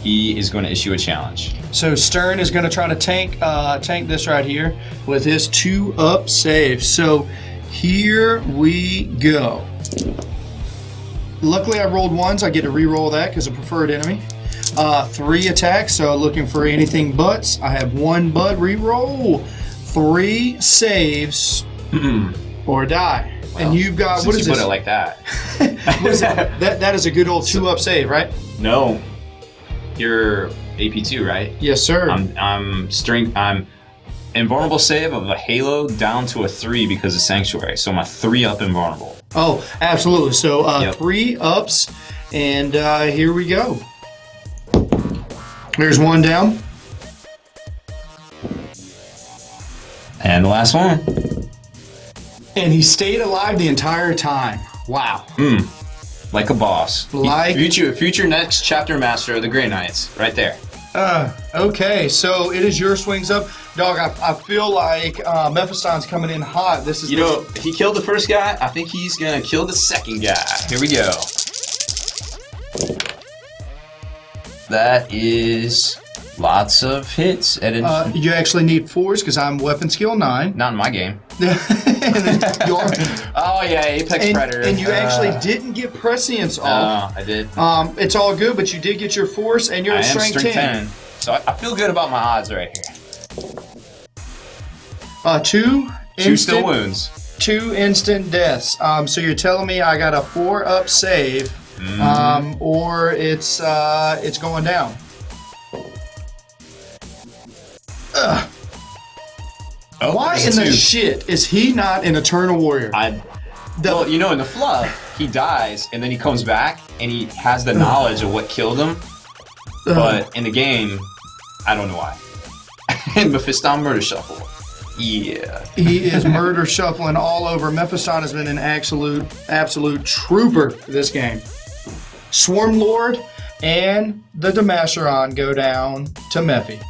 He is going to issue a challenge. So Stern is going to try to tank this right here with his 2-up save. So here we go. Luckily I rolled ones. I get to re-roll that because of preferred enemy. 3 attacks, so looking for anything butts. I have 1 butt, re-roll. 3 saves or die. Well, and you've got, what is this? Put it like that. What is that? That is a good old 2-up save, right? No. You're AP2, right? Yes, sir. I'm invulnerable save of a halo down to a 3 because of Sanctuary. So I'm a 3-up invulnerable. Oh, absolutely. So 3 ups, and here we go. There's 1 down. And the last one. And he stayed alive the entire time. Wow. Like a boss. Like future next chapter master of the Grey Knights. Right there. Okay, so it is your swings up. Dog, I feel like Mephistopheles coming in hot. This is he killed the first guy. I think he's going to kill the second guy. Here we go. That is lots of hits. You actually need 4s because I'm weapon skill 9. Not in my game. Oh yeah, Apex Predator. And you actually didn't get prescience off. I did. It's all good, but you did get your force and you're a strength 10. So I feel good about my odds right here. 2 still wounds. 2 instant deaths. So you're telling me I got a 4-up save, or it's going down. Oh, why in the shit is he not an Eternal Warrior? Well, in the fluff, he dies and then he comes back and he has the knowledge of what killed him. But in the game, I don't know why. Mephistopheles murder shuffle. Yeah. He is murder shuffling all over. Mephistopheles has been an absolute trooper this game. Swarm Lord and the Damasheron go down to Mephi.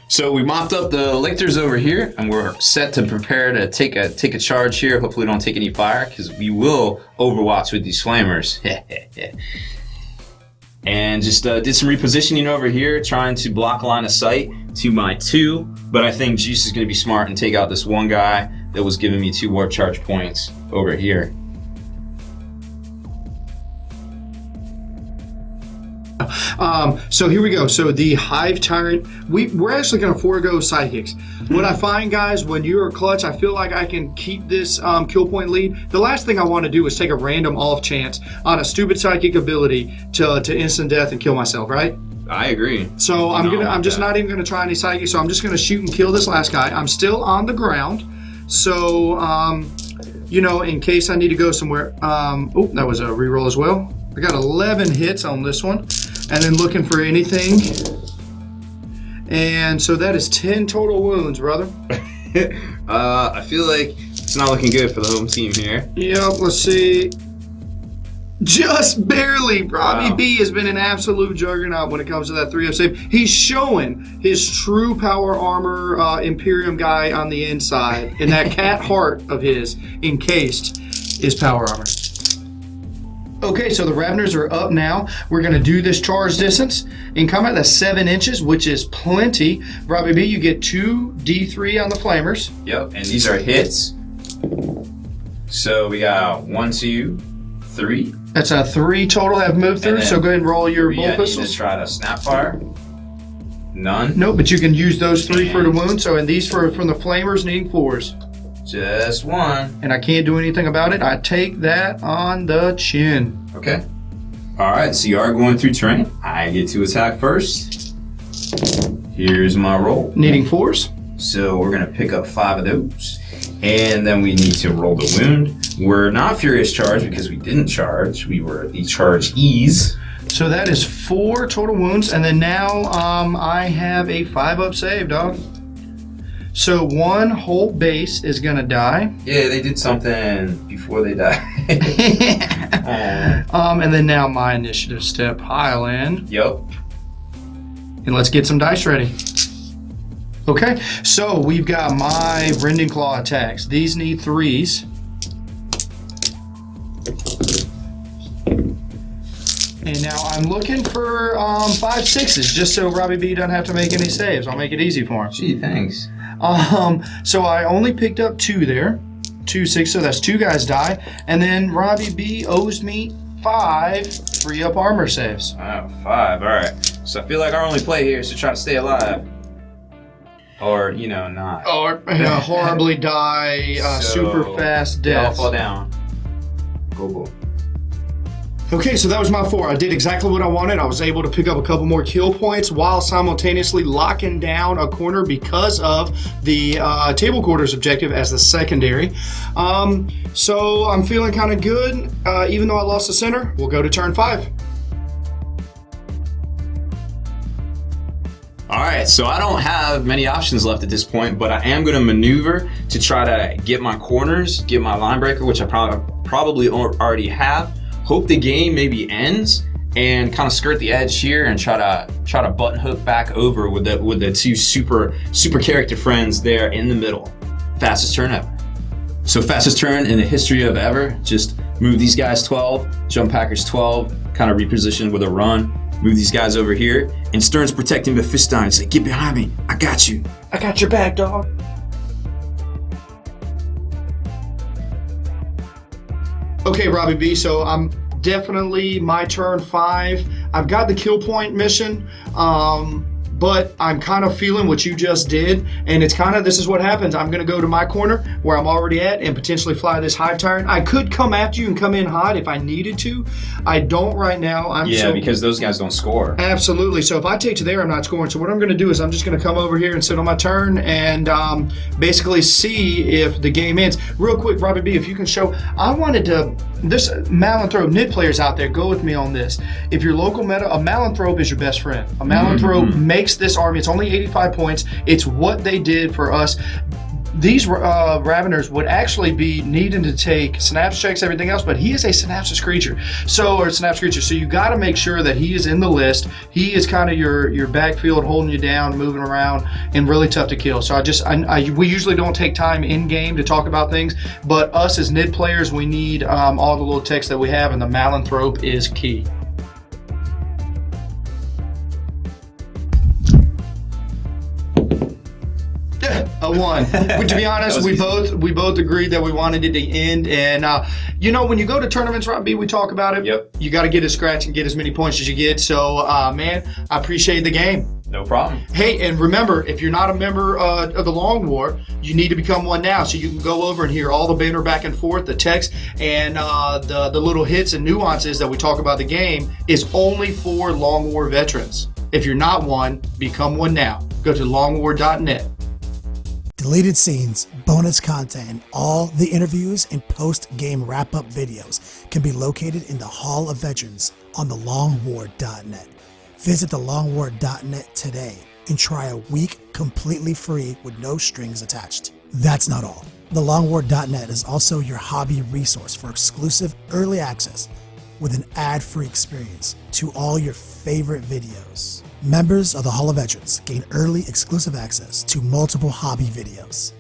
So we mopped up the lictors over here, and we're set to prepare to take a charge here. Hopefully, we don't take any fire, because we will overwatch with these flamers. And just did some repositioning over here, trying to block line of sight to my 2. But I think Juice is going to be smart and take out this one guy that was giving me 2 warp charge points over here. So here we go. So the Hive Tyrant, we're actually going to forego psychics. What I find, guys, when you're clutch, I feel like I can keep this kill point lead. The last thing I want to do is take a random off chance on a stupid psychic ability to instant death and kill myself, right? I agree. So I'm just not even going to try any psychic. So I'm just going to shoot and kill this last guy. I'm still on the ground. So, in case I need to go somewhere. Oh, that was a reroll as well. I got 11 hits on this one. And then looking for anything. And so that is 10 total wounds, brother. I feel like it's not looking good for the home team here. Yep, let's see. Just barely. Robbie B has been an absolute juggernaut when it comes to that 3-up save. He's showing his true power armor Imperium guy on the inside. And that cat heart of his encased is power armor. Okay, so the Raveners are up now. We're going to do this charge distance. In combat, that's 7 inches, which is plenty. Robbie B, you get 2 D3 on the Flamers. Yep, and these are hits. So we got 1, 2, 3. That's a 3 total have moved through, so go ahead and roll your bolt pistols. Need to try to snap fire. None. Nope, but you can use those 3 for the wound. So, and these from the Flamers needing 4s. Just 1. And I can't do anything about it. I take that on the chin. Okay. All right, so you are going through terrain. I get to attack first. Here's my roll. Needing 4s. So we're going to pick up 5 of those. And then we need to roll the wound. We're not Furious Charge because we didn't charge. We were the charge ease. So that is 4 total wounds, and then now I have a 5-up save, dog. So 1 whole base is gonna die. Yeah, they did something before they died. And then now my initiative step pile in. Yep. And let's get some dice ready. Okay, so we've got my Rending Claw attacks. These need 3s. And now I'm looking for 5 6s, just so Robbie B doesn't have to make any saves. I'll make it easy for him. Gee, thanks. So I only picked up 2 there. 2 6, so that's 2 guys die. And then Robbie B owes me 5 3-up armor saves. 5, alright. So I feel like our only play here is to try to stay alive. Or, not. Or horribly die, super fast They all deaths. fall down. Go. Okay, so that was my 4. I did exactly what I wanted. I was able to pick up a couple more kill points while simultaneously locking down a corner because of the table quarters objective as the secondary. So I'm feeling kind of good. Even though I lost the center, we'll go to turn 5. All right, so I don't have many options left at this point, but I am going to maneuver to try to get my corners, get my line breaker, which I probably already have. Hope the game maybe ends and kind of skirt the edge here and try to button hook back over with the 2 super character friends there in the middle. Fastest turn ever. So fastest turn in the history of ever. Just move these guys 12, jump Packers 12, kind of reposition with a run. Move these guys over here, and Stern's protecting the Fistine. Say, get behind me. I got you. I got your back, dog. Okay, Robbie B, so I'm definitely my turn 5. I've got the kill point mission, but I'm kind of feeling what you just did, and it's kind of, this is what happens. I'm going to go to my corner where I'm already at and potentially fly this Hive Tyrant. I could come after you and come in hot if I needed to. I don't right now. Because those guys don't score. Absolutely. So if I take you there, I'm not scoring. So what I'm going to do is I'm just going to come over here and sit on my turn and basically see if the game ends. Real quick, Robbie B, if you can show, I wanted to, this Malanthrope Nid players out there, go with me on this. If your local meta, a Malanthrope is your best friend. A Malanthrope makes this army. It's only 85 points. It's what they did for us. These Raveners would actually be needing to take synapse checks, everything else, but he is a synapsis creature. So you got to make sure that he is in the list. He is kind of your backfield, holding you down, moving around, and really tough to kill. So we usually don't take time in game to talk about things, but us as Nid players, we need all the little text that we have, and the Malanthrope is key. A 1. To be honest, we both agreed that we wanted it to end. And when you go to tournaments, Rob B, we talk about it. Yep. You got to get a scratch and get as many points as you get. So, man, I appreciate the game. No problem. Hey, and remember, if you're not a member of the Long War, you need to become one now, so you can go over and hear all the banter back and forth, the text, and the little hits and nuances that we talk about the game is only for Long War veterans. If you're not one, become one now. Go to longwar.net. Deleted scenes, bonus content, and all the interviews and post-game wrap-up videos can be located in the Hall of Veterans on thelongwar.net. Visit thelongwar.net today and try a week completely free with no strings attached. That's not all. Thelongwar.net is also your hobby resource for exclusive early access with an ad-free experience to all your favorite videos. Members of the Hall of Veterans gain early exclusive access to multiple hobby videos.